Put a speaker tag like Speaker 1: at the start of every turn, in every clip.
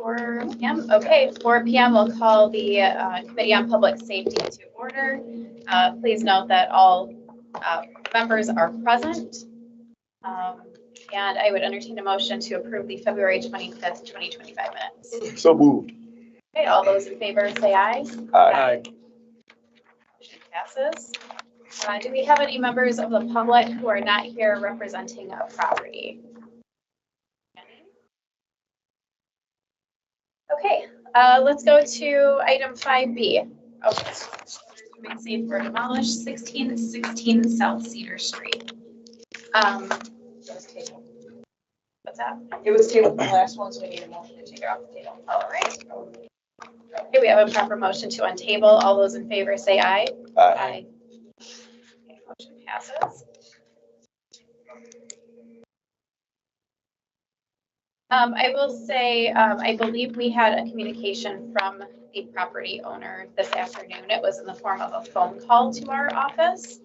Speaker 1: 4 p.m. Okay, 4 p.m. We'll call the Committee on Public Safety to order. Please note that all members are present. And I would entertain a motion to approve the February 25th, 2025 minutes.
Speaker 2: So moved.
Speaker 1: Okay, all those in favor say aye.
Speaker 2: Aye.
Speaker 1: Motion passes. Do we have any members of the public who are not here representing a property? Okay, let's go to item 5B. Okay. Make safe for demolish 1616 South Cedar Street. What's that?
Speaker 3: It was tabled the last one, so we need a motion to take it off the table.
Speaker 1: All right. Okay, we have a proper motion to untable. All those in favor say aye.
Speaker 2: Aye.
Speaker 1: Okay, motion passes. I will say, I believe we had a communication from the property owner this afternoon. It was in the form of a phone call to our office,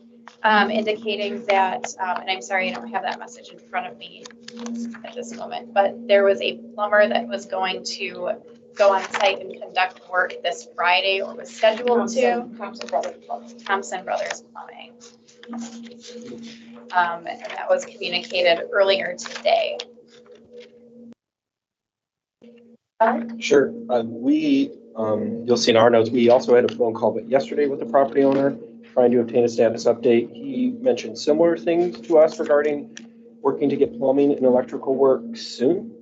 Speaker 1: indicating that, and I'm sorry, I don't have that message in front of me at this moment, but there was a plumber that was going to go on site and conduct work this Friday, or was scheduled to. Thompson Brothers Plumbing. And that was communicated earlier today.
Speaker 4: Sure. You'll see in our notes, we also had a phone call but yesterday with the property owner trying to obtain a status update. He mentioned similar things to us regarding working to get plumbing and electrical work soon.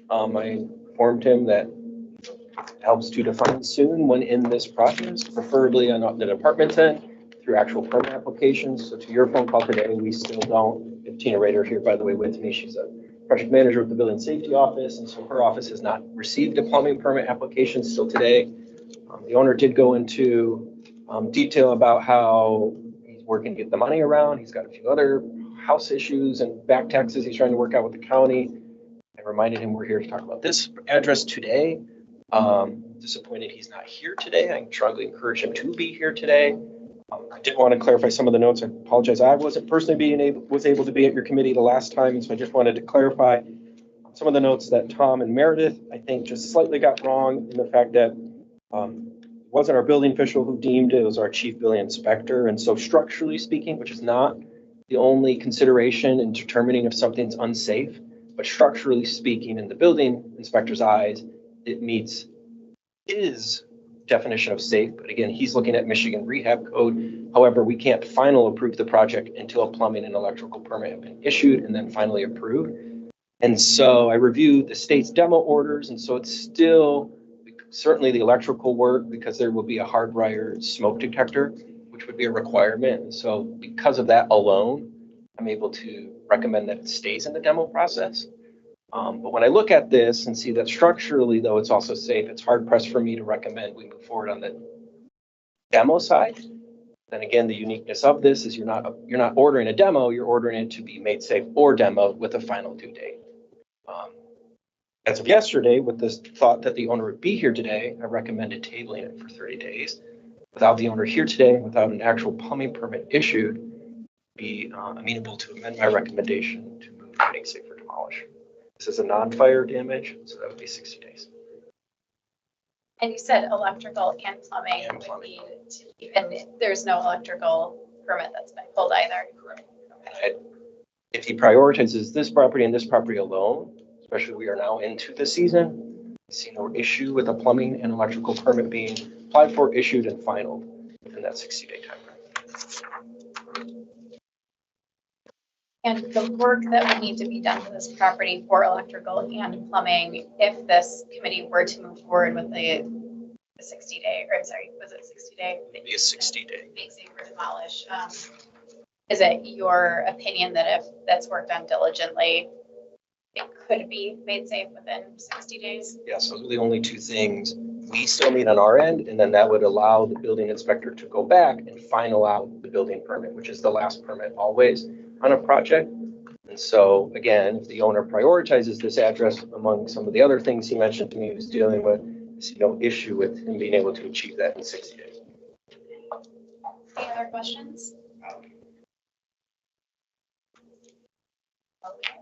Speaker 4: I informed him that it helps to define soon when in this process, preferably on the department's end through actual permit applications. So to your phone call today, we still don't. If Tina Rader here, by the way, with me, she's a project manager with the Building Safety Office, and so her office has not received a plumbing permit application still today. The owner did go into detail about how he's working to get the money around. He's got a few other house issues and back taxes he's trying to work out with the county. I reminded him we're here to talk about this address today. Disappointed he's not here today. I strongly encourage him to be here today. I did want to clarify some of the notes. I apologize. I wasn't personally able to be at your committee the last time, so I just wanted to clarify some of the notes that Tom and Meredith, I think, just slightly got wrong in the fact that it wasn't our building official who deemed it, it was our chief building inspector. And so structurally speaking, which is not the only consideration in determining if something's unsafe, but structurally speaking, in the building inspector's eyes, it meets his definition of safe. But again, he's looking at Michigan Rehab Code. However, we can't final approve the project until a plumbing and electrical permit have been issued and then finally approved. And so I reviewed the state's demo orders, and so it's still certainly the electrical work, because there will be a hardwired smoke detector, which would be a requirement. So because of that alone, I'm able to recommend that it stays in the demo process. But when I look at this and see that structurally, though, it's also safe, it's hard pressed for me to recommend we move forward on the demo side. Then again, the uniqueness of this is you're not ordering a demo, you're ordering it to be made safe or demoed with a final due date. As of yesterday, with this thought that the owner would be here today, I recommended tabling it for 30 days. Without the owner here today, without an actual plumbing permit issued, be amenable to amend my recommendation to move to make safe for demolish. This is a non-fire damage, so that would be 60 days.
Speaker 1: And you said electrical and plumbing.
Speaker 4: And plumbing.
Speaker 1: And there's no electrical permit that's been pulled either.
Speaker 4: Correct. Okay. If he prioritizes this property and this property alone, especially we are now into the season, I see no issue with a plumbing and electrical permit being applied for, issued, and final within that 60-day time frame.
Speaker 1: And the work that would need to be done to this property for electrical and plumbing, if this committee were to move forward with the 60-day, or sorry, was it 60-day?
Speaker 4: It'd be a 60-day.
Speaker 1: Make safe for demolish. Is it your opinion that if that's worked on diligently, it could be made safe within 60 days?
Speaker 4: Yes, those are the only two things we still need on our end, and then that would allow the building inspector to go back and final out the building permit, which is the last permit always on a project. And so again, if the owner prioritizes this address among some of the other things he mentioned to me he was dealing with, I see no issue with him being able to achieve that in 60 days.
Speaker 1: Any other questions? Okay.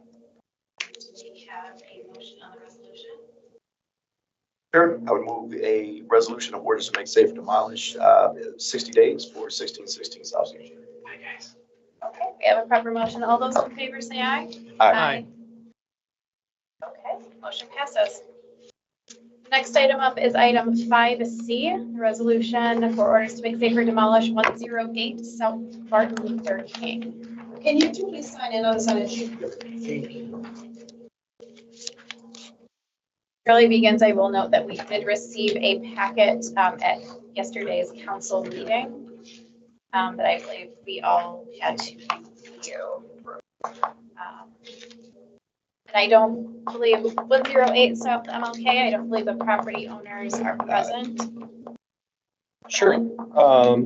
Speaker 1: Do we have a motion on the resolution?
Speaker 2: Sure, I would move a resolution of orders to make safe demolish 60 days for 1616 South Street.
Speaker 1: Okay, we have a proper motion. All those in favor say aye.
Speaker 2: Aye.
Speaker 1: Okay, motion passes. Next item up is item 5C, resolution for orders to make safe or demolish 108 South Martin Luther King.
Speaker 3: Can you two please sign in on this on issue?
Speaker 1: Early begins, I will note that we did receive a packet at yesterday's council meeting that I believe we all had to review. And I don't believe 108 South MLK, I don't believe the property owners are present.
Speaker 4: Sure.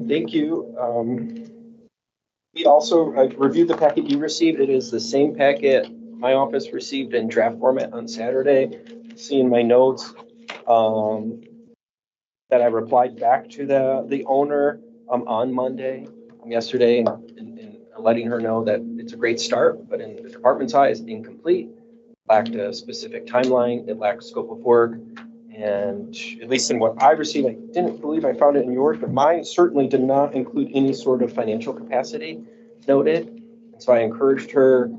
Speaker 4: Thank you. We also, I reviewed the packet you received. It is the same packet my office received in draft format on Saturday. Seeing my notes, that I replied back to the owner, on Monday, yesterday, and letting her know that it's a great start, but in the department's eyes, incomplete, lacked a specific timeline, it lacked scope of work. And at least in what I received, I didn't believe I found it in yours, but mine certainly did not include any sort of financial capacity noted. And so I encouraged her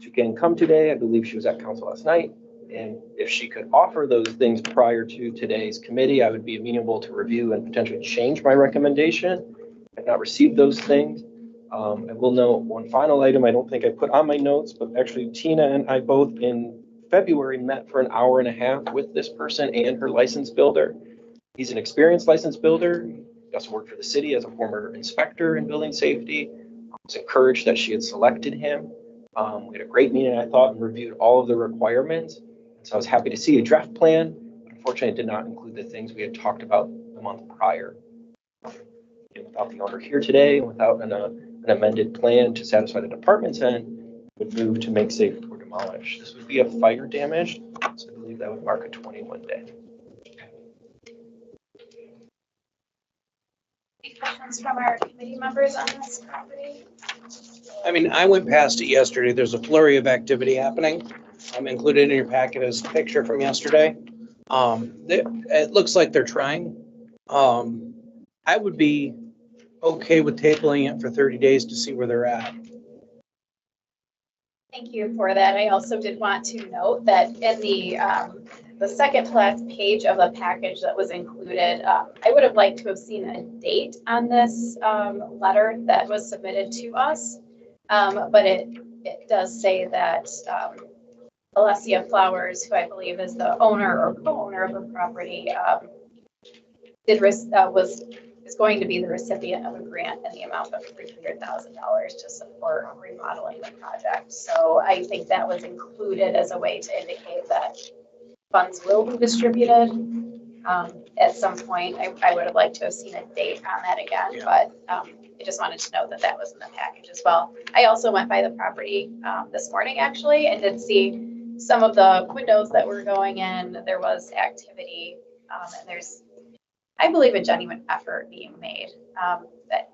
Speaker 4: to again come today. I believe she was at council last night. And if she could offer those things prior to today's committee, I would be amenable to review and potentially change my recommendation. I've not received those things. I will note one final item I don't think I put on my notes, but actually Tina and I both in February met for an hour and a half with this person and her license builder. He's an experienced license builder. He also worked for the city as a former inspector in building safety. I was encouraged that she had selected him. We had a great meeting, I thought, and reviewed all of the requirements. So I was happy to see a draft plan, but unfortunately it did not include the things we had talked about the month prior. And without the owner here today, without an amended plan to satisfy the department's end, would move to make safe or demolish. This would be a fire damage, so I believe that would mark a 21 day.
Speaker 1: Any questions from our committee members on this property?
Speaker 5: I mean, I went past it yesterday. There's a flurry of activity happening. Included in your packet is a picture from yesterday. It looks like they're trying. I would be okay with tabling it for 30 days to see where they're at.
Speaker 1: Thank you for that. I also did want to note that in the second to last page of the package that was included, I would have liked to have seen a date on this letter that was submitted to us. But it does say that Alessia Flowers, who I believe is the owner or co-owner of the property, is going to be the recipient of a grant in the amount of $300,000 to support remodeling the project. So I think that was included as a way to indicate that funds will be distributed at some point. I would have liked to have seen a date on that again, but I just wanted to note that that was in the package as well. I also went by the property this morning actually and did see some of the windows that were going in. There was activity and there's, I believe, a genuine effort being made.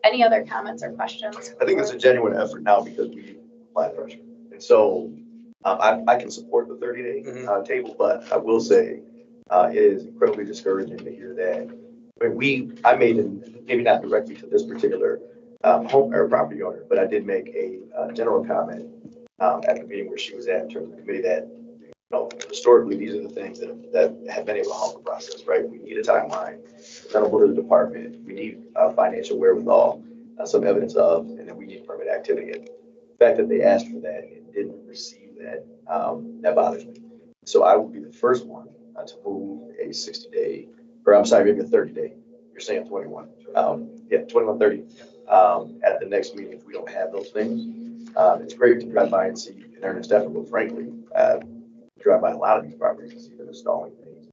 Speaker 1: Any other comments or questions?
Speaker 2: I think it's a genuine effort now because we apply pressure. And so I can support the 30-day table, but I will say it is incredibly discouraging to hear that. I made it, maybe not directly to this particular home or property owner, but I did make a general comment at the meeting where she was at in terms of the committee that, you know, historically, these are the things that have been able to help the process, right? We need a timeline, accountable to the department. We need financial wherewithal, some evidence of, and then we need permit activity. And the fact that they asked for that and didn't receive that, that bothers me. So I will be the first one to move a 60-day, or I'm sorry, maybe a 30-day. You're saying 21. 2130 at the next meeting if we don't have those things. It's great to drive by and see an earnest effort, but frankly, drive by a lot of these properties and see them installing things.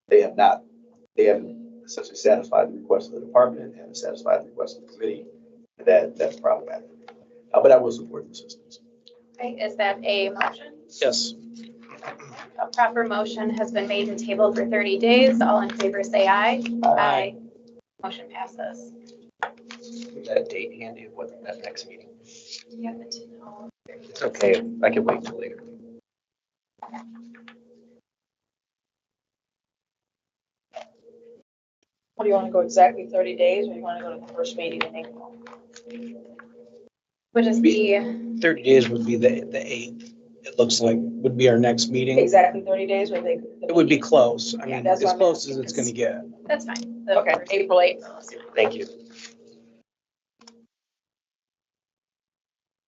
Speaker 2: They haven't essentially satisfied the request of the department, haven't satisfied the request of the committee. That's problematic. But I will support the systems.
Speaker 1: Okay, is that a motion?
Speaker 5: Yes.
Speaker 1: A proper motion has been made and tabled for 30 days. All in favor say aye.
Speaker 5: Aye.
Speaker 1: Motion passes.
Speaker 4: Is that date handy of what that next meeting?
Speaker 1: Yeah, but to know.
Speaker 4: It's okay. I can wait till later.
Speaker 3: Do you want to go exactly 30 days or you want to go to the first meeting in April?
Speaker 1: Would just be,
Speaker 5: 30 days would be the 8th. It looks like would be our next meeting.
Speaker 3: Exactly 30 days or they?
Speaker 5: It would be close. I
Speaker 3: Yeah,
Speaker 5: mean,
Speaker 3: that's
Speaker 5: as
Speaker 3: what I'm
Speaker 5: close as
Speaker 3: asking,
Speaker 5: it's gonna get.
Speaker 1: that's fine. The
Speaker 3: Okay,
Speaker 1: first-
Speaker 3: April 8th.
Speaker 4: Thank you.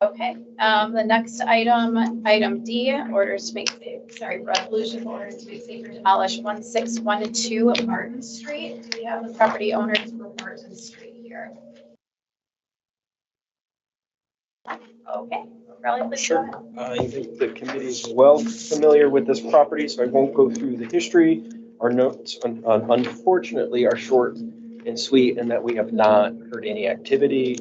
Speaker 1: Okay, the next item, item D, orders to make, resolution for orders to make safe or demolish 1612 Martin Street. We have the property owners for Martin Street here. Okay, Raleigh, please go ahead.
Speaker 4: I think the committee is well familiar with this property, so I won't go through the history. Our notes unfortunately are short and sweet in that we have not heard any activity.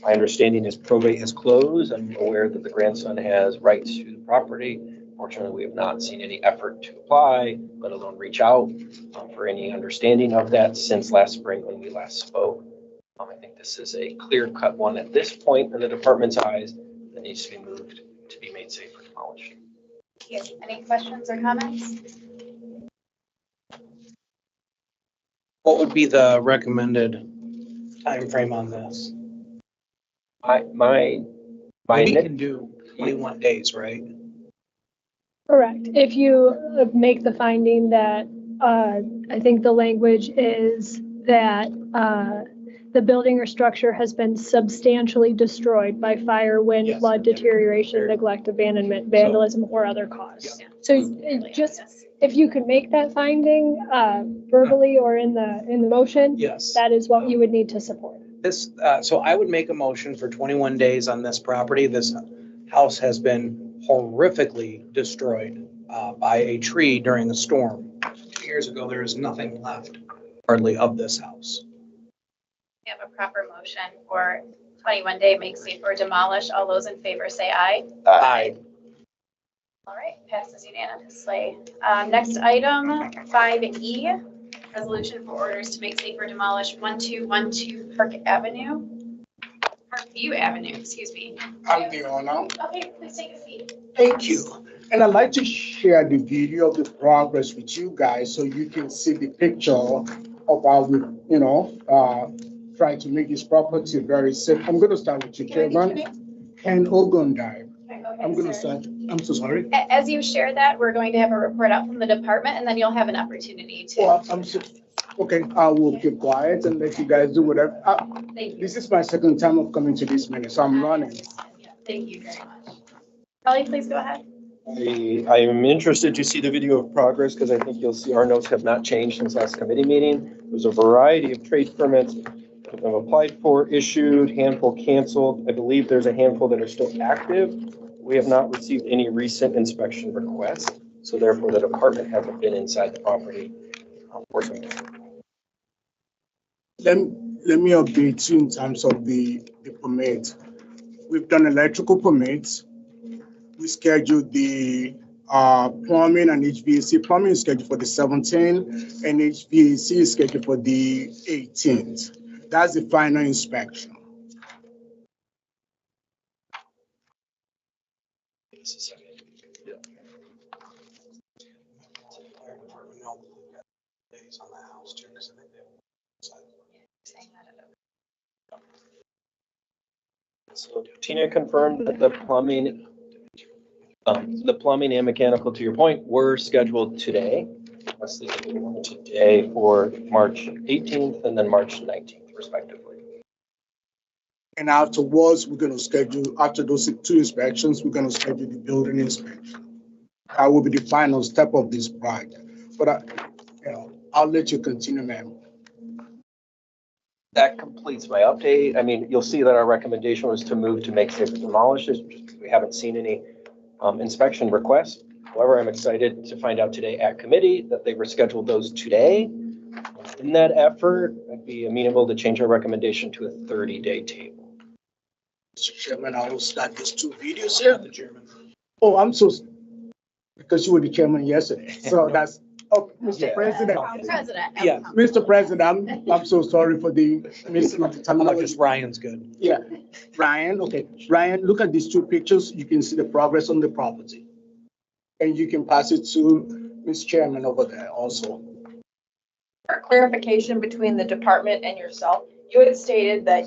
Speaker 4: My understanding is probate has closed. I'm aware that the grandson has rights to the property. Fortunately, we have not seen any effort to apply, let alone reach out for any understanding of that since last spring when we last spoke. I think this is a clear-cut one at this point in the department's eyes that needs to be moved to be made safe for demolition.
Speaker 1: Thank you. Any questions or comments?
Speaker 5: What would be the recommended time frame on this?
Speaker 4: My
Speaker 5: We can do 21 days, right?
Speaker 6: Correct. If you make the finding that, I think the language is that the building or structure has been substantially destroyed by fire, wind,
Speaker 5: Yes.
Speaker 6: flood, deterioration, neglect, abandonment, vandalism, or other cause. So just, if you could make that finding verbally or in the motion,
Speaker 5: Yes.
Speaker 6: that is what you would need to support.
Speaker 5: This, so I would make a motion for 21 days on this property. This house has been horrifically destroyed by a tree during a storm. 2 years ago, there is nothing left hardly of this house.
Speaker 1: We have a proper motion for 21-day make safe or demolish. All those in favor say aye.
Speaker 5: Aye.
Speaker 1: All right, passes unanimously. Next item, 5E, resolution for orders to make safe or demolish 1212 Parkview Avenue, excuse me.
Speaker 7: I'm the owner.
Speaker 1: Okay, please take a seat.
Speaker 7: Thank you. And I'd like to share the video of the progress with you guys so you can see the picture of how we, try to make this property very safe. I'm going to start with you, Chairman. Ken Ogundai. I'm going to start. I'm so sorry.
Speaker 1: As you share that, we're going to have a report out from the department, and then you'll have an opportunity to.
Speaker 7: Well, okay, I will keep quiet and let you guys do whatever.
Speaker 1: Thank you.
Speaker 7: This is my second time of coming to this meeting, so I'm learning.
Speaker 1: Thank you very much. Holly, please go ahead.
Speaker 4: I am interested to see the video of progress because I think you'll see our notes have not changed since last committee meeting. There's a variety of trade permits that have applied for, issued, handful canceled. I believe there's a handful that are still active. We have not received any recent inspection requests, so therefore the department hasn't been inside the property for some time.
Speaker 7: Let me update you in terms of the permit. We've done electrical permits. We scheduled the plumbing and HVAC. Plumbing is scheduled for the 17th and HVAC is scheduled for the 18th. That's the final inspection.
Speaker 4: So Tina confirmed that the plumbing and mechanical, to your point, were scheduled today. Today for March 18th and then March 19th respectively.
Speaker 7: And afterwards, we're going to schedule, after those two inspections, we're going to schedule the building inspection. That will be the final step of this project. But I'll let you continue, ma'am.
Speaker 4: That completes my update. I mean, you'll see that our recommendation was to move to make safe and demolish this. We haven't seen any inspection requests. However, I'm excited to find out today at committee that they rescheduled those today. In that effort, I'd be amenable to change our recommendation to a 30-day table.
Speaker 7: Mr. Chairman, I will start these two videos here.
Speaker 5: The chairman.
Speaker 7: Oh, because you were the chairman yesterday. So that's, Mr.
Speaker 4: Yeah.
Speaker 7: President.
Speaker 1: President.
Speaker 5: Yeah.
Speaker 7: Mr. President, I'm so sorry for the missing of the
Speaker 5: How about
Speaker 7: terminology.
Speaker 5: just Ryan's good?
Speaker 7: Yeah, Ryan, okay. Ryan, look at these two pictures. You can see the progress on the property. And you can pass it to Ms. Chairman over there also.
Speaker 3: For clarification between the department and yourself, you had stated that,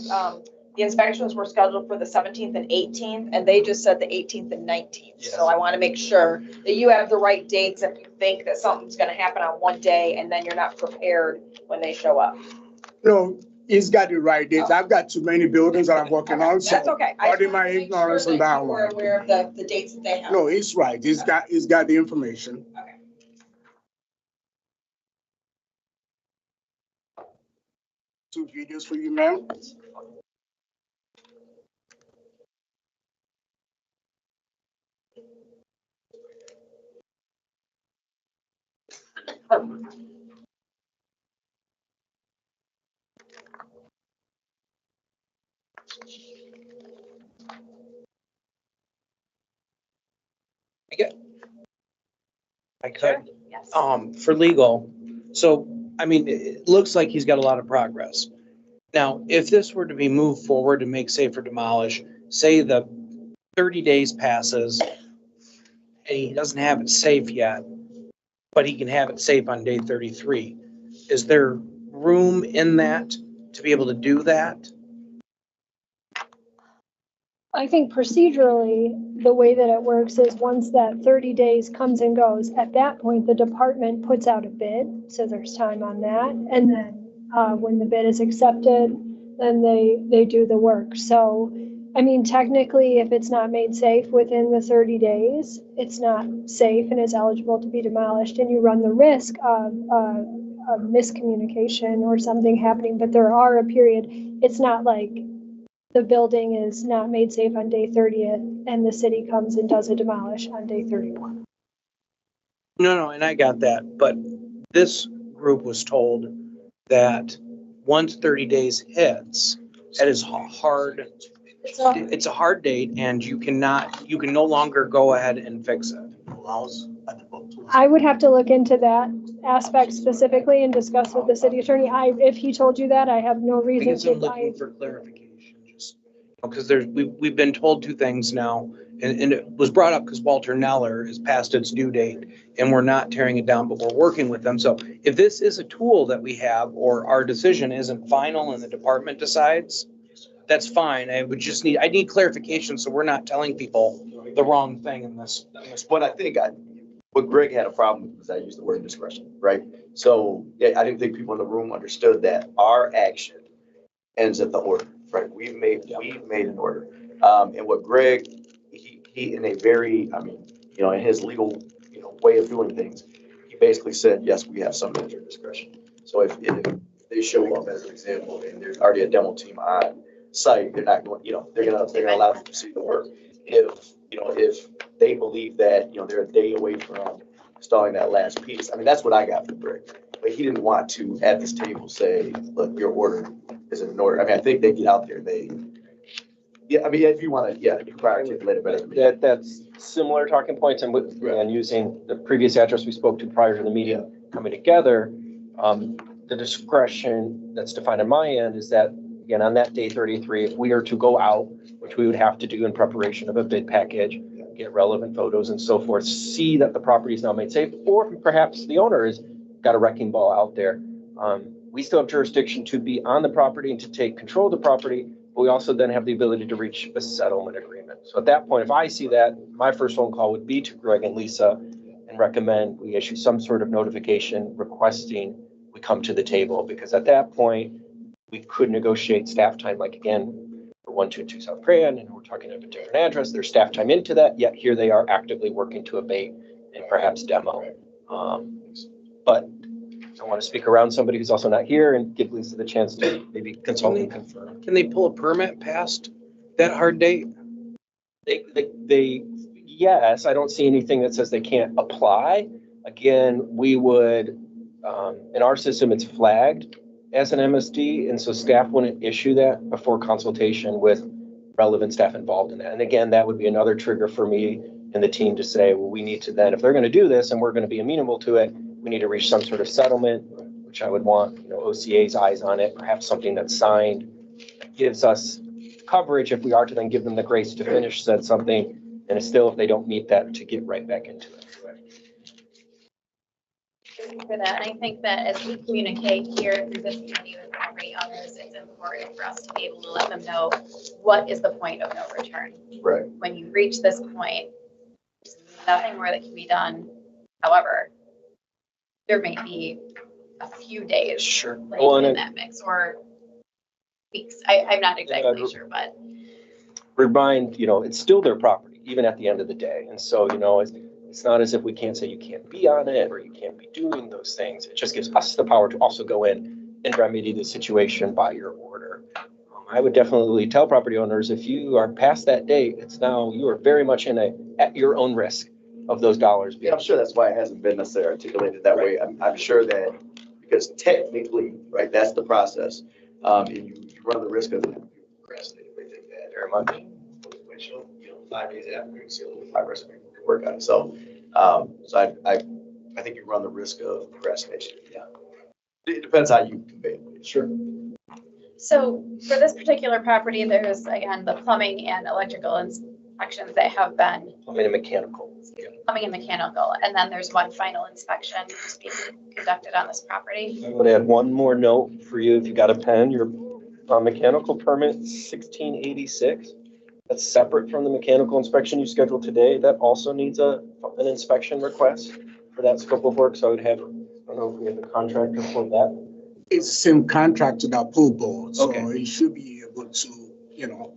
Speaker 3: the inspections were scheduled for the 17th and 18th, and they just said the 18th and 19th. So I want to make sure that you have the right dates if you think that something's going to happen on one day and then you're not prepared when they show up.
Speaker 7: No, he's got the right dates. I've got too many buildings that I'm working on, so.
Speaker 3: That's okay. I just
Speaker 7: Pardon my
Speaker 3: wanted to make
Speaker 7: ignorance
Speaker 3: sure
Speaker 7: on
Speaker 3: that
Speaker 7: that
Speaker 3: you were
Speaker 7: one.
Speaker 3: aware of the dates that they have.
Speaker 7: No, he's right. He's got the information.
Speaker 3: Okay.
Speaker 7: Two videos for you, ma'am.
Speaker 5: I could.
Speaker 1: Yes.
Speaker 5: For legal, so, I mean, it looks like he's got a lot of progress. Now, if this were to be moved forward and make safe for demolish, say the 30 days passes and he doesn't have it safe yet, but he can have it safe on day 33. Is there room in that to be able to do that?
Speaker 6: I think procedurally, the way that it works is once that 30 days comes and goes, at that point, the department puts out a bid, so there's time on that. And then when the bid is accepted, then they do the work. So, I mean, technically, if it's not made safe within the 30 days, it's not safe and is eligible to be demolished, and you run the risk of miscommunication or something happening. But there are a period, it's not like the building is not made safe on day 30th and the city comes and does a demolish on day 31.
Speaker 5: No, and I got that, but this group was told that once 30 days hits, that is hard. It's a hard date and you can no longer go ahead and fix it.
Speaker 6: I would have to look into that aspect specifically and discuss with the city attorney. If he told you that, I have no reason
Speaker 5: Because I'm
Speaker 6: to.
Speaker 5: looking for clarification, just, because we've been told two things now, and it was brought up because Walter Neller is past its due date, and we're not tearing it down, but we're working with them. So if this is a tool that we have, or our decision isn't final and the department decides, that's fine. I need clarification, so we're not telling people the wrong thing in this.
Speaker 2: What I think what Greg had a problem with was I used the word discretion, right? So yeah, I didn't think people in the room understood that our action ends at the order, right? We've made an order. And what Greg, he in a very, I mean, in his legal, way of doing things, he basically said, yes, we have some measure of discretion. So if they show up as an example and there's already a demo team on site, they're not going, they're gonna allow them to proceed to work. If they believe that, they're a day away from installing that last piece, I mean, that's what I got from Greg. But he didn't want to, at this table, say, look, your order isn't in order. I mean, I think they get out there, I mean, if you want to, you can probably articulate it better than me.
Speaker 4: That's similar talking points and using the previous address we spoke to prior to the meeting coming together. The discretion that's defined on my end is that, again, on that day 33, if we are to go out, which we would have to do in preparation of a bid package, get relevant photos and so forth, see that the property is now made safe, or perhaps the owner has got a wrecking ball out there. We still have jurisdiction to be on the property and to take control of the property, but we also then have the ability to reach a settlement agreement. So at that point, if I see that, my first phone call would be to Greg and Lisa and recommend we issue some sort of notification requesting we come to the table, because at that point, we could negotiate staff time, like again, for 122 South Grand, and we're talking of a different address, there's staff time into that, yet here they are actively working to abate and perhaps demo. But I want to speak around somebody who's also not here and give Lisa the chance to maybe consult and confirm.
Speaker 5: Can they pull a permit past that hard date?
Speaker 4: Yes, I don't see anything that says they can't apply. Again, we would, in our system, it's flagged as an MSD, and so staff wouldn't issue that before consultation with relevant staff involved in that. And again, that would be another trigger for me and the team to say, well, we need to then, if they're going to do this and we're going to be amenable to it, we need to reach some sort of settlement, which I would want, OCA's eyes on it, perhaps something that's signed, that gives us coverage if we are to then give them the grace to finish said something, and still, if they don't meet that, to get right back into it.
Speaker 1: Thank you for that. And I think that as we communicate here through this committee with property owners, it's important for us to be able to let them know what is the point of no return.
Speaker 2: Right.
Speaker 1: When you reach this point, there's nothing more that can be done. However, there may be a few days
Speaker 4: Sure.
Speaker 1: like
Speaker 4: Well, and
Speaker 1: in that mix or weeks. I'm not exactly sure, but
Speaker 4: remind, it's still their property, even at the end of the day. And so, it's not as if we can't say you can't be on it or you can't be doing those things. It just gives us the power to also go in and remedy the situation by your order. I would definitely tell property owners, if you are past that date, you are very much at your own risk of those dollars.
Speaker 2: Yeah, I'm sure that's why it hasn't been necessarily articulated that way. I'm sure that, because technically, right, that's the process. And you run the risk of procrastinating, they think that very much. Which, 5 days after, you see a little progress and work on it. So, I think you run the risk of procrastination, yeah. It depends how you convey it. Sure.
Speaker 1: so for this particular property, there's again, the plumbing and electrical inspections that have been
Speaker 4: Plumbing and mechanical.
Speaker 1: plumbing and mechanical. And then there's one final inspection being conducted on this property.
Speaker 4: I would add one more note for you, if you got a pen, your mechanical permit 1686. That's separate from the mechanical inspection you scheduled today. That also needs an inspection request for that scope of work. So I would have, I don't know if we have the contractor for that.
Speaker 7: It's the same contract to that pool board, so
Speaker 4: Okay.
Speaker 7: he should be able to,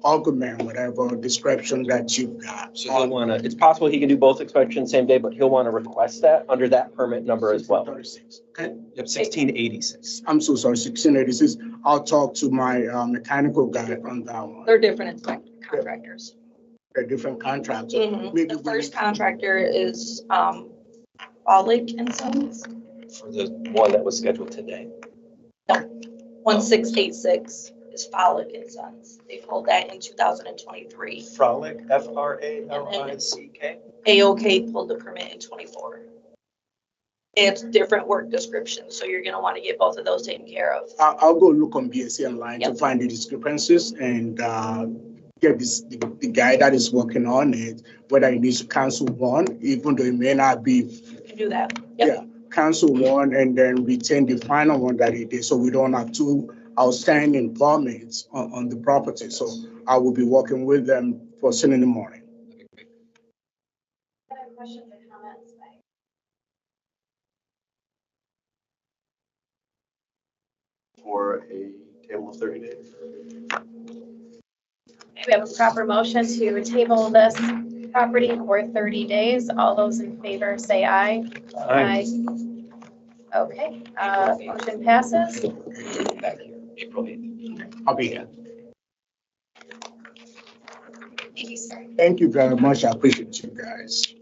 Speaker 7: augment whatever description that you've got.
Speaker 4: So he'll want to, it's possible he can do both inspections same day, but he'll want to request that under that permit number as well.
Speaker 7: 1636, okay?
Speaker 4: Yep, 1686.
Speaker 7: I'm so sorry, 1686. I'll talk to my mechanical guy on that one.
Speaker 3: They're different contractors.
Speaker 7: They're different contracts.
Speaker 3: Mhm.
Speaker 7: Maybe
Speaker 3: The
Speaker 7: we
Speaker 3: first
Speaker 7: need-
Speaker 3: contractor is, Olic and Sons,
Speaker 4: For the one that was scheduled today.
Speaker 3: 1686 is Folic and Sons. They pulled that in 2023.
Speaker 4: Frolic, Fralick.
Speaker 3: AOK pulled the permit in 24. It's different work descriptions, so you're gonna want to get both of those taken care of.
Speaker 7: I'll go look on BSC online to
Speaker 3: Yep.
Speaker 7: find the discrepancies and get the guy that is working on it, whether he needs to cancel one, even though it may not be,
Speaker 3: You can do that. Yep.
Speaker 7: cancel one and then retain the final one that he did, so we don't have two outstanding permits on the property. So I will be working with them first thing in the morning.
Speaker 1: Other questions or comments?
Speaker 2: For a table of 30 days.
Speaker 1: We have a proper motion to table this property for 30 days. All those in favor say aye. Aye. Okay, motion passes.
Speaker 4: Back here, April 8th.
Speaker 7: I'll be here.
Speaker 1: Thank you, sir.
Speaker 7: Thank you very much. I appreciate you guys.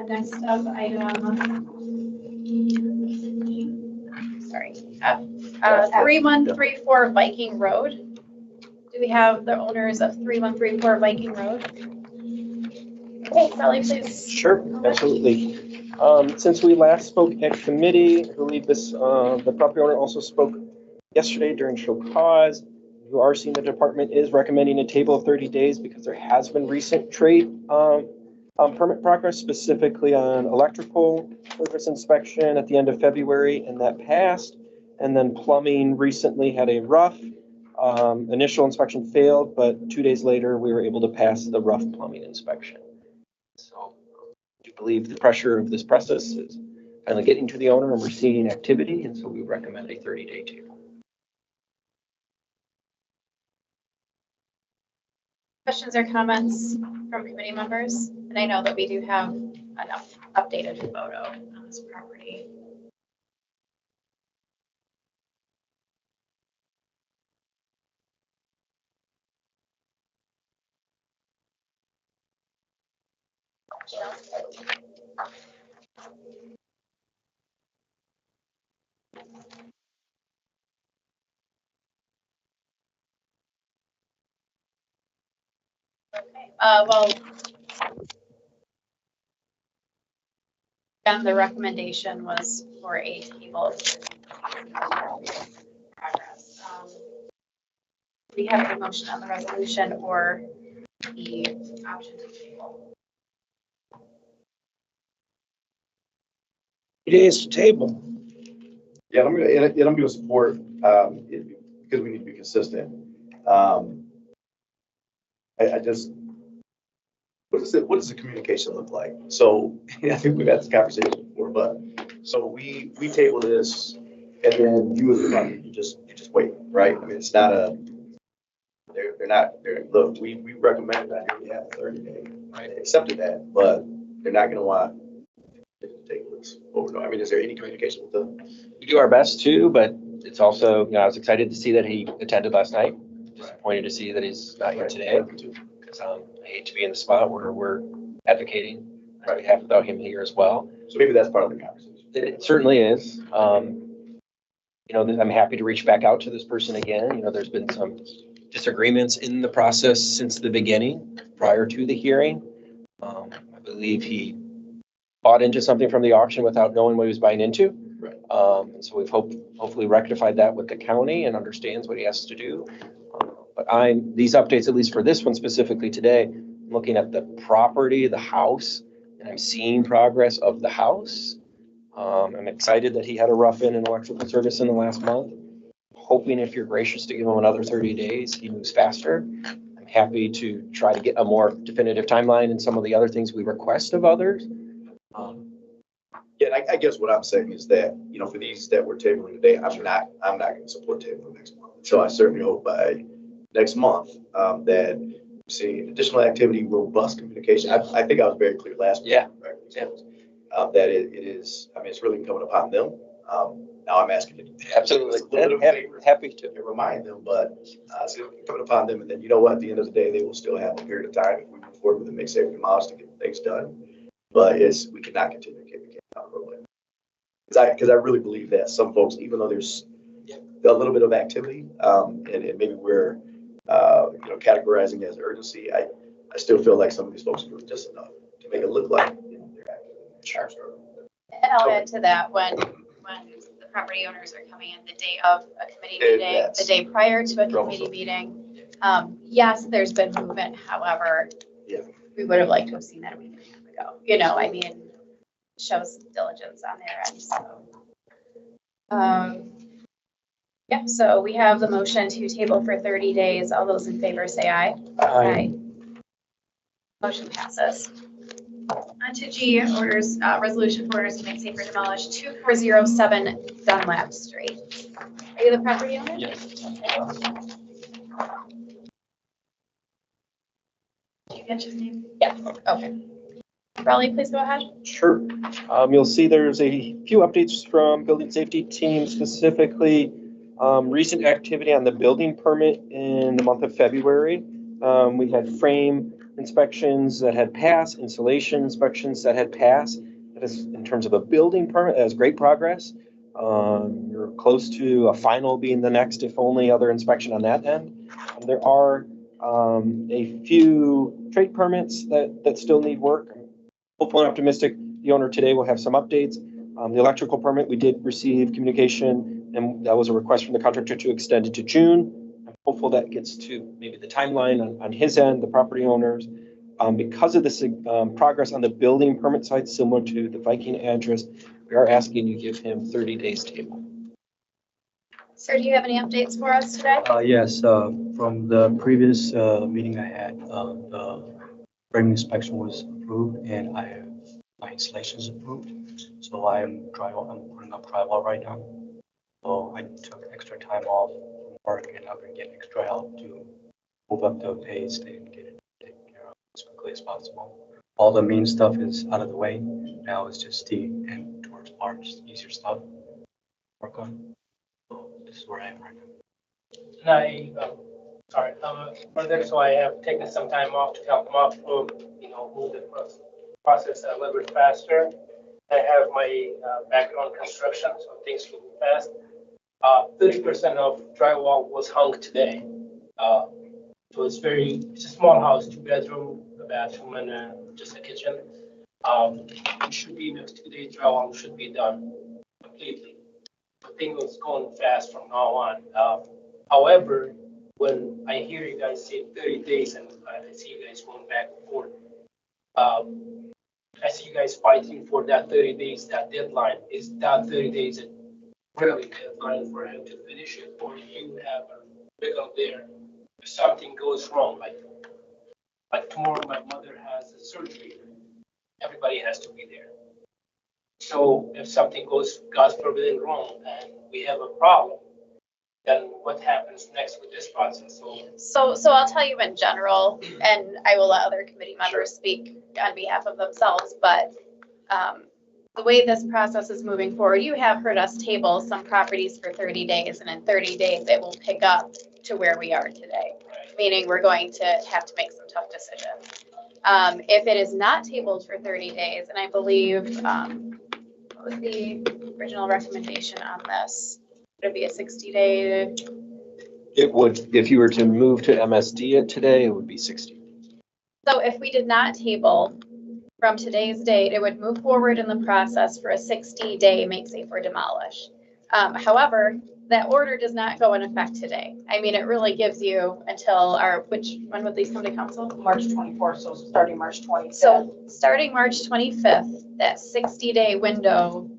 Speaker 1: Next up, item. Sorry. 3134 Viking Road. Do we have the owners of 3134 Viking Road? Okay, Sally, please.
Speaker 4: Sure, absolutely. Since we last spoke at committee, I believe the property owner also spoke yesterday during show cause. You are seeing the department is recommending a table of 30 days because there has been recent trade permit progress, specifically on electrical service inspection at the end of February, and that passed. And then plumbing recently had a rough. Initial inspection failed, but 2 days later, we were able to pass the rough plumbing inspection. So I do believe the pressure of this process is finally getting to the owner and we're seeing activity, and so we recommend a 30-day table.
Speaker 1: Questions or comments from committee members? And I know that we do have an updated photo on this property. Okay, well, again, the recommendation was for a table of progress. We have a motion on the resolution or the option to table.
Speaker 5: Days to table.
Speaker 2: Yeah, I'm gonna support, because we need to be consistent. I just, what does the communication look like? So, I think we've had this conversation before, but, so we table this, and then you as the body, you just wait, right? I mean, it's not look, we recommend that you have a 30-day. They accepted that, but they're not gonna want to take this over. I mean, is there any communication with them?
Speaker 4: We do our best too, but it's also, I was excited to see that he attended last night. Disappointed to see that he's not here today. Because I hate to be in the spot where we're advocating on behalf without him here as well.
Speaker 2: So maybe that's part of the conversation.
Speaker 4: It certainly is. I'm happy to reach back out to this person again. There's been some disagreements in the process since the beginning, prior to the hearing. I believe he bought into something from the auction without knowing what he was buying into.
Speaker 2: Right.
Speaker 4: And so we've hopefully rectified that with the county and understands what he has to do. But these updates, at least for this one specifically today, I'm looking at the property, the house, and I'm seeing progress of the house. I'm excited that he had a rough-in and electrical service in the last month. Hoping if you're gracious to give him another 30 days, he moves faster. I'm happy to try to get a more definitive timeline and some of the other things we request of others.
Speaker 2: Yeah, I guess what I'm saying is that, for these that we're tabling today, I'm not going to support tabling next month. So I certainly hope by next month that we're seeing additional activity, robust communication. I think I was very clear last week.
Speaker 4: Yeah.
Speaker 2: Right, that it is, it's really incumbent upon them. Now I'm asking you to
Speaker 4: Absolutely.
Speaker 2: a little bit of favor.
Speaker 4: Happy to.
Speaker 2: And remind them, but it's incumbent upon them. And then, at the end of the day, they will still have a period of time if we move forward with the Make Safety Miles to get things done. But we cannot continue to kick the can down the road. Because I really believe that some folks, even though there's a little bit of activity, and maybe we're categorizing as urgency, I still feel like some of these folks are doing just enough to make it look like they're active. Sure.
Speaker 1: And I'll add to that, when the property owners are coming in the day of a committee meeting, the day prior to a committee meeting, yes, there's been movement. However, we would have liked to have seen that a week and a half ago. Shows diligence on their end. So, so we have the motion to table for 30 days. All those in favor say aye. Aye. Motion passes. On to G, resolution for orders to make safe or demolish 2407 Dunlap Street. Are you the property owner?
Speaker 4: Yes.
Speaker 1: Did you get his name?
Speaker 3: Yeah.
Speaker 1: Okay. Raleigh, please go ahead.
Speaker 4: Sure. You'll see there's a few updates from building safety team, specifically recent activity on the building permit in the month of February. We had frame inspections that had passed, insulation inspections that had passed. That is, in terms of a building permit, that is great progress. You're close to a final being the next, if only other inspection on that end. There are a few trade permits that still need work. Hopeful and optimistic the owner today will have some updates. The electrical permit, we did receive communication, and that was a request from the contractor to extend it to June. I'm hopeful that gets to maybe the timeline on his end, the property owners. Because of this progress on the building permit side, similar to the Viking address, we are asking you give him 30 days table.
Speaker 1: Sir, do you have any updates for us today?
Speaker 8: Yes, from the previous meeting I had, the frame inspection was approved and I have my installations approved. So I'm putting up drywall right now. So I took extra time off from work and I've been getting extra help to move up the pace and get it taken care of as quickly as possible. All the main stuff is out of the way. Now it's just the end towards March, easier stuff to work on. So this is where I am right now.
Speaker 9: Further, so I have taken some time off to help them out, move the process a little bit faster. I have my background construction, so things move fast. 30% of drywall was hung today. So it's a small house, 2-bedroom, a bathroom, and just a kitchen. It should be next 2 days, drywall should be done completely. I think it's going fast from now on. However, when I hear you guys say 30 days and I see you guys going back and forth, I see you guys fighting for that 30 days, that deadline. Is that 30 days a really deadline for him to finish it? Or you have a wiggle there if something goes wrong, like tomorrow my mother has a surgery, everybody has to be there. So if something goes, God forbid, wrong and we have a problem, then what happens next with this process?
Speaker 1: So I'll tell you in general, and I will let other committee members speak on behalf of themselves, but the way this process is moving forward, you have heard us table some properties for 30 days, and in 30 days, it will pick up to where we are today, meaning we're going to have to make some tough decisions. If it is not tabled for 30 days, and I believe, what was the original recommendation on this? Would it be a 60-day?
Speaker 4: It would, if you were to move to MSD it today, it would be 60.
Speaker 1: So if we did not table from today's date, it would move forward in the process for a 60-day make safe or demolish. However, that order does not go in effect today. I mean, it really gives you until when would these come to council?
Speaker 3: March 24th, so starting March 25th.
Speaker 1: So starting March 25th, that 60-day window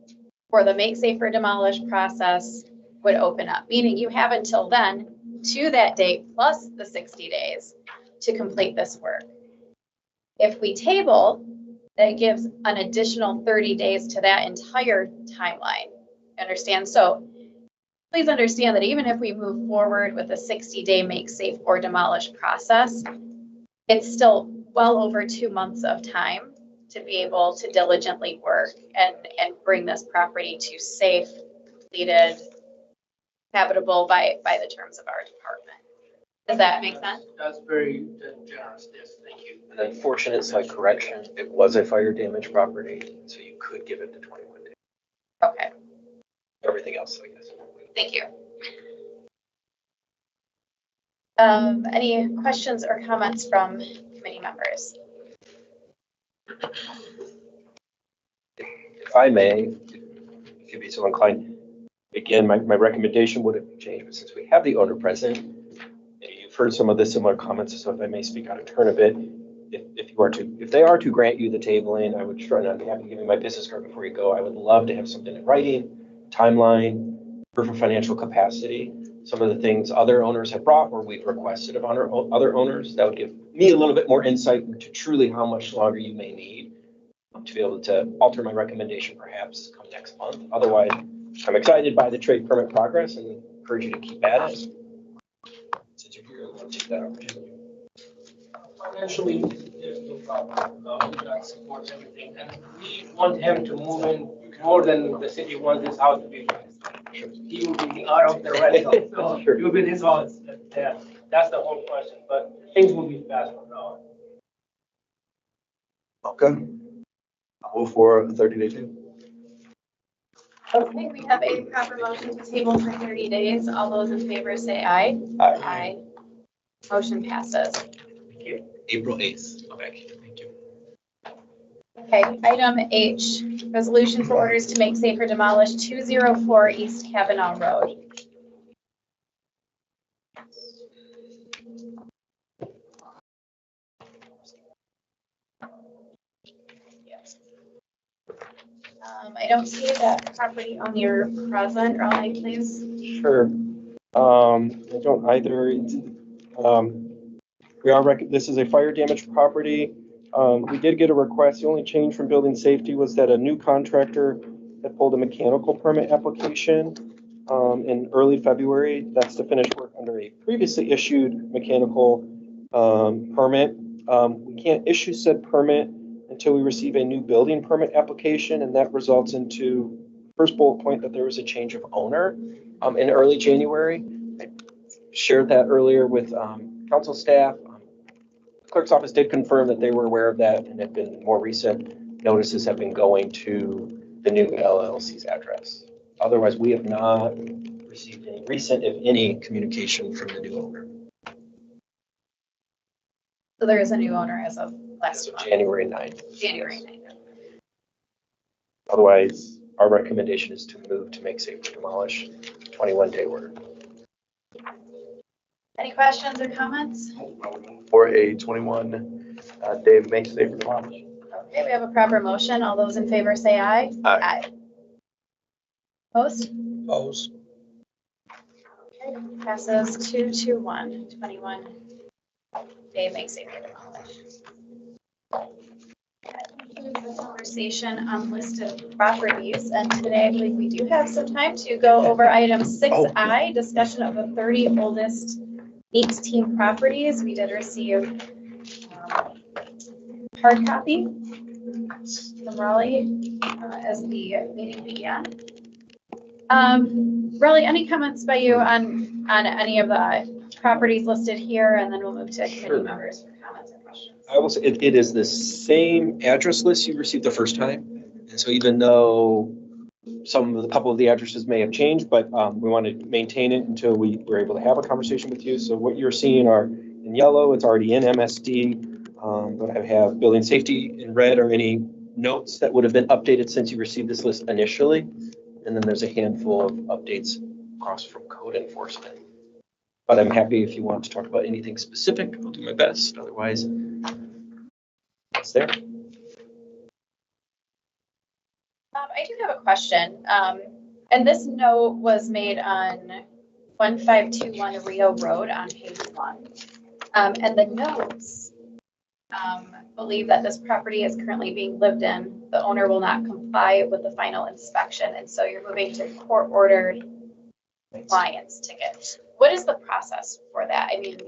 Speaker 1: for the make safe or demolish process would open up, meaning you have until then to that date plus the 60 days to complete this work. If we table, that gives an additional 30 days to that entire timeline. Understand? So please understand that even if we move forward with a 60-day make safe or demolish process, it's still well over 2 months of time to be able to diligently work and bring this property to safe, completed, habitable by the terms of our department. Does that make sense?
Speaker 9: That's very generous, yes, thank you.
Speaker 4: An unfortunate slight correction, it was a fire damage property, so you could give it the 21 days.
Speaker 1: Okay,
Speaker 4: Everything else, I guess.
Speaker 1: thank you. Any questions or comments from committee members?
Speaker 4: If I may, if you'd be so inclined, again, my recommendation wouldn't change, but since we have the owner present, you've heard some of the similar comments, so if I may speak out of turn a bit, if they are to grant you the tabling, I would try, and I'd be happy to give you my business card before you go. I would love to have something in writing, timeline, proof of financial capacity, some of the things other owners have brought or we've requested of other owners. That would give me a little bit more insight into truly how much longer you may need to be able to alter my recommendation perhaps come next month. Otherwise, I'm excited by the trade permit progress and encourage you to keep at it. Since you're here, I'll take that opportunity.
Speaker 9: Financially, there's no problem. God supports everything. And we want him to move in more than the city wants this house to be. He will be out of the rental. So
Speaker 4: Sure.
Speaker 9: you'll be this house. Yeah, that's the whole question. But things will be fast from now on.
Speaker 2: Okay. I'll move for a 30-day table.
Speaker 1: Okay, we have a proper motion to table for 30 days. All those in favor say aye.
Speaker 2: Aye.
Speaker 1: Aye. Motion passes.
Speaker 5: April 8th. Okay, thank you.
Speaker 1: Okay, item H, resolution for orders to make safe or demolish 204 East Kavanaugh Road. Yes. I don't see that property owner present. Raleigh, please.
Speaker 4: Sure. I don't either. This is a fire damaged property. We did get a request. The only change from building safety was that a new contractor had pulled a mechanical permit application in early February. That's to finish work under a previously issued mechanical permit. We can't issue said permit until we receive a new building permit application, and that results into first bullet point that there was a change of owner in early January. I shared that earlier with council staff. Clerk's office did confirm that they were aware of that and have been more recent notices have been going to the new LLC's address. Otherwise, we have not received any recent, if any, communication from the new owner.
Speaker 1: So there is a new owner as of last month.
Speaker 4: January 9th.
Speaker 1: January 9th.
Speaker 4: Otherwise, our recommendation is to move to make safe or demolish 21-day order.
Speaker 1: Any questions or comments?
Speaker 2: For a 21-day make safe or demolish.
Speaker 1: Okay, we have a proper motion. All those in favor say aye.
Speaker 2: Aye.
Speaker 1: Opposed?
Speaker 5: Opposed.
Speaker 1: Okay, passes 2-1, 21. Day makes it demolished. That concludes the conversation on listed properties, and today I believe we do have some time to go over item 6I, discussion of the 30 oldest 18 properties. We did receive hard copy from Raleigh as the meeting began. Raleigh, any comments by you on any of the properties listed here, and then we'll move to
Speaker 4: Sure.
Speaker 1: committee members for comments and questions.
Speaker 4: I will say, it is the same address list you received the first time. And so even though a couple of the addresses may have changed, but we want to maintain it until we were able to have a conversation with you. So what you're seeing are in yellow, it's already in MSD. But I have building safety in red, or any notes that would have been updated since you received this list initially. And then there's a handful of updates across from code enforcement. But I'm happy if you want to talk about anything specific, I'll do my best. Otherwise, it's there.
Speaker 1: I do have a question, and this note was made on 1521 Rio Road on page 1. And the notes believe that this property is currently being lived in. The owner will not comply with the final inspection, and so you're moving to court-ordered compliance ticket. What is the process for that? I mean,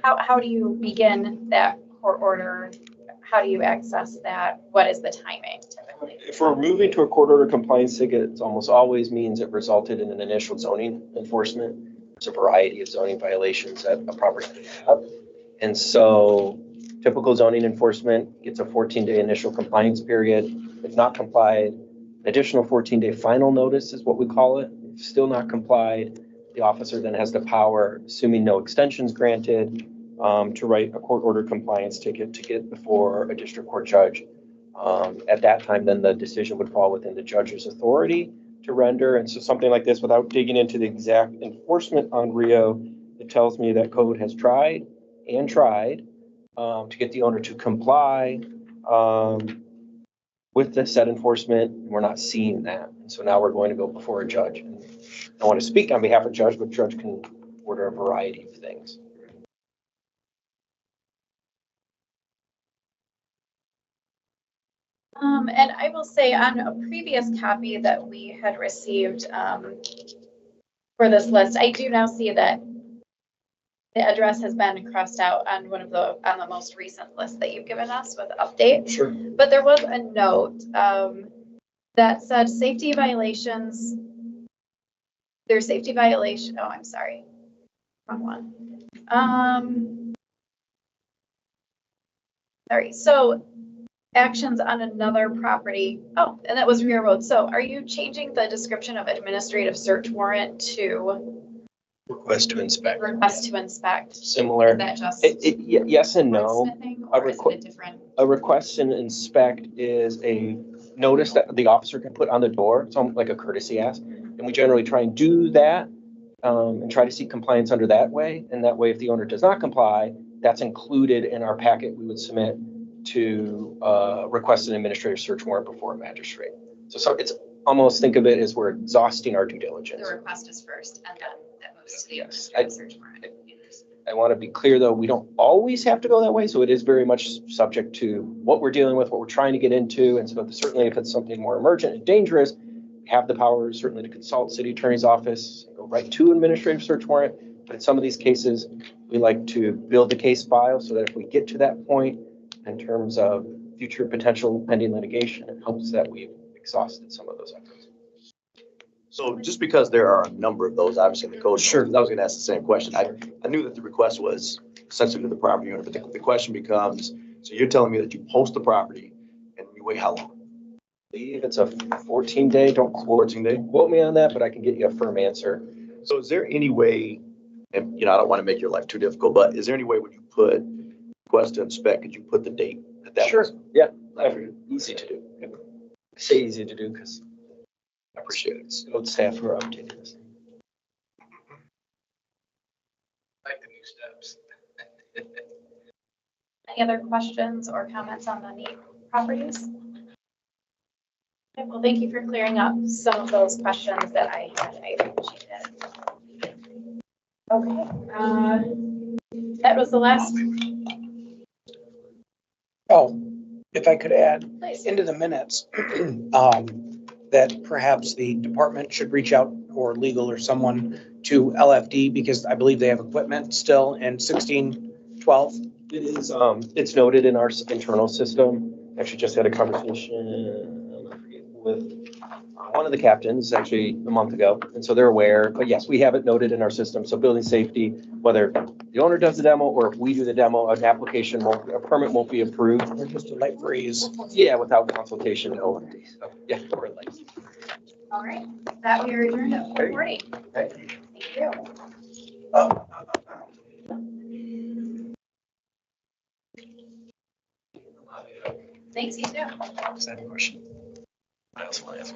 Speaker 1: how do you begin that court order? How do you access that? What is the timing typically?
Speaker 4: If we're moving to a court order compliance ticket, it almost always means it resulted in an initial zoning enforcement. There's a variety of zoning violations that a property could have. And so typical zoning enforcement gets a 14-day initial compliance period. If not complied, an additional 14-day final notice is what we call it. If still not complied, the officer then has the power, assuming no extensions granted, to write a court order compliance ticket to get before a district court judge. At that time, then the decision would fall within the judge's authority to render. And so something like this, without digging into the exact enforcement on Rio, it tells me that code has tried to get the owner to comply with the said enforcement. We're not seeing that. And so now we're going to go before a judge. And I want to speak on behalf of judge, but judge can order a variety of things.
Speaker 1: And I will say on a previous copy that we had received for this list, I do now see that the address has been crossed out on on the most recent list that you've given us with update.
Speaker 4: Sure.
Speaker 1: But there was a note that said safety violations. There's safety violation. Oh, I'm sorry. Wrong one. Sorry. So actions on another property. Oh, and that was Rio Road. So are you changing the description of administrative search warrant to
Speaker 4: Request to inspect.
Speaker 1: request to inspect?
Speaker 4: Similar.
Speaker 1: Is that just
Speaker 4: Yes and no.
Speaker 1: wordsmithing,
Speaker 4: A
Speaker 1: or is it
Speaker 4: requ-
Speaker 1: a different?
Speaker 4: A request to inspect is a notice that the officer can put on the door. It's almost like a courtesy ask. And we generally try and do that and try to seek compliance under that way. And that way, if the owner does not comply, that's included in our packet we would submit to request an administrative search warrant before a magistrate. So it's almost, think of it as we're exhausting our due diligence.
Speaker 1: The request is first, and then that moves to the
Speaker 4: Yes.
Speaker 1: administrative search warrant.
Speaker 4: I want to be clear, though, we don't always have to go that way. So it is very much subject to what we're dealing with, what we're trying to get into. And so certainly if it's something more emergent and dangerous, we have the power certainly to consult city attorney's office, go right to administrative search warrant. But in some of these cases, we like to build the case file so that if we get to that point in terms of future potential pending litigation, it helps that we've exhausted some of those efforts.
Speaker 2: So just because there are a number of those, obviously in the code.
Speaker 4: Sure.
Speaker 2: I was gonna ask the same question. I knew that the request was sensitive to the property owner, but the question becomes, so you're telling me that you post the property and you wait how long?
Speaker 4: I believe it's a 14-day, don't
Speaker 2: 14-day?
Speaker 4: quote me on that, but I can get you a firm answer.
Speaker 2: So is there any way, and I don't want to make your life too difficult, but is there any way when you put request to inspect, could you put the date that
Speaker 4: Sure.
Speaker 2: was?
Speaker 4: Yeah, easy to do. I say easy to do because
Speaker 2: I appreciate it.
Speaker 4: code staff who are updating this.
Speaker 9: Like the new steps.
Speaker 1: Any other questions or comments on the NEAT properties? Okay, well, thank you for clearing up some of those questions that I had. I appreciate it. Okay, that was the last.
Speaker 5: Oh, if I could add
Speaker 1: Please.
Speaker 5: into the minutes, that perhaps the department should reach out, or legal or someone, to LFD, because I believe they have equipment still in 1612.
Speaker 4: It is, it's noted in our internal system. Actually just had a conversation with one of the captains actually a month ago. And so they're aware, but yes, we have it noted in our system. So building safety, whether the owner does the demo or if we do the demo, an application won't, a permit won't be approved.
Speaker 5: Or just a light breeze.
Speaker 4: Yeah, without consultation, no. So, yeah, we're like.
Speaker 1: All right, that we are adjourned at 4:40.
Speaker 2: Thank you.
Speaker 1: Thank you. Thanks, you too.
Speaker 4: Question. I also want to ask.